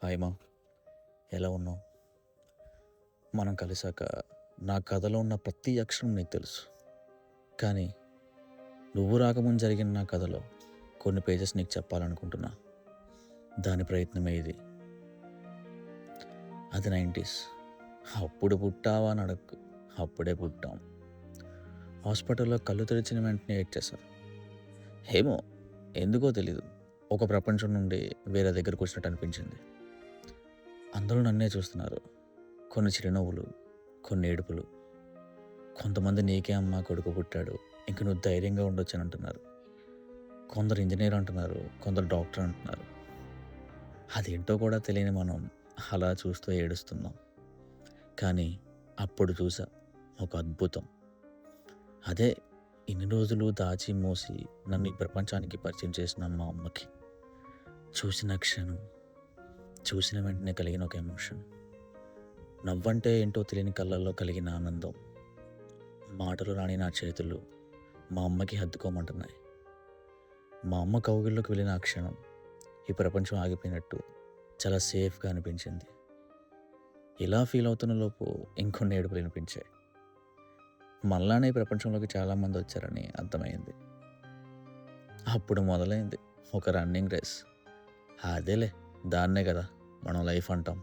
Hi మా, ఎలా ఉన్నావు? మనం కలిసాక నా కథలో ఉన్న ప్రతి అక్షరం నీకు తెలుసు. కానీ నువ్వు రాకముందు జరిగిన నా కథలో కొన్ని పేజెస్ నీకు చెప్పాలనుకుంటున్నా. దాని ప్రయత్నమే ఇది. అది 90s. అప్పుడు పుట్టావా అని అడక్కు, అప్పుడే పుట్టాం. హాస్పిటల్లో కళ్ళు తెరిచిన వెంటనే ఏడ్చేశారు. ఏమో ఎందుకో తెలీదు, ఒక ప్రపంచం నుండి వేరే దగ్గరకు వచ్చినట్టు అనిపించింది. అందరూ నన్నే చూస్తున్నారు. కొన్ని చిరునవ్వులు, కొన్ని ఏడుపులు. కొంతమంది నీకే అమ్మ కొడుకు పుట్టాడు, ఇంక నువ్వు ధైర్యంగా ఉండొచ్చు అని అంటున్నారు. కొందరు ఇంజనీర్ అంటున్నారు, కొందరు డాక్టర్ అంటున్నారు. అదేంటో కూడా తెలియని మనం అలా చూస్తూ ఏడుస్తున్నాం. కానీ అప్పుడు చూసా ఒక అద్భుతం. అదే ఇన్ని రోజులు దాచి మోసి నన్ను ఈ ప్రపంచానికి పరిచయం చేసిన మా అమ్మకి. చూసిన క్షణం, చూసిన వెంటనే కలిగిన ఒక ఎమోషన్. నవ్వంటే ఏంటో తెలియని కళ్ళల్లో కలిగిన ఆనందం. మాటలు రాని నా చేతులు మా అమ్మకి హత్తుకోమంటున్నాయి. మా అమ్మ కౌగిల్లోకి వెళ్ళిన ఆ క్షణం ఈ ప్రపంచం ఆగిపోయినట్టు చాలా సేఫ్గా అనిపించింది. ఇలా ఫీల్ అవుతున్న లోపు ఇంకొన్ని ఏడుపులు వినిపించాయి. మళ్ళానే ఈ ప్రపంచంలోకి చాలామంది వచ్చారని అర్థమైంది. అప్పుడు మొదలైంది ఒక రన్నింగ్ రేస్. అదేలే, దాన్నే కదా మనం లైఫ్ అంటాం.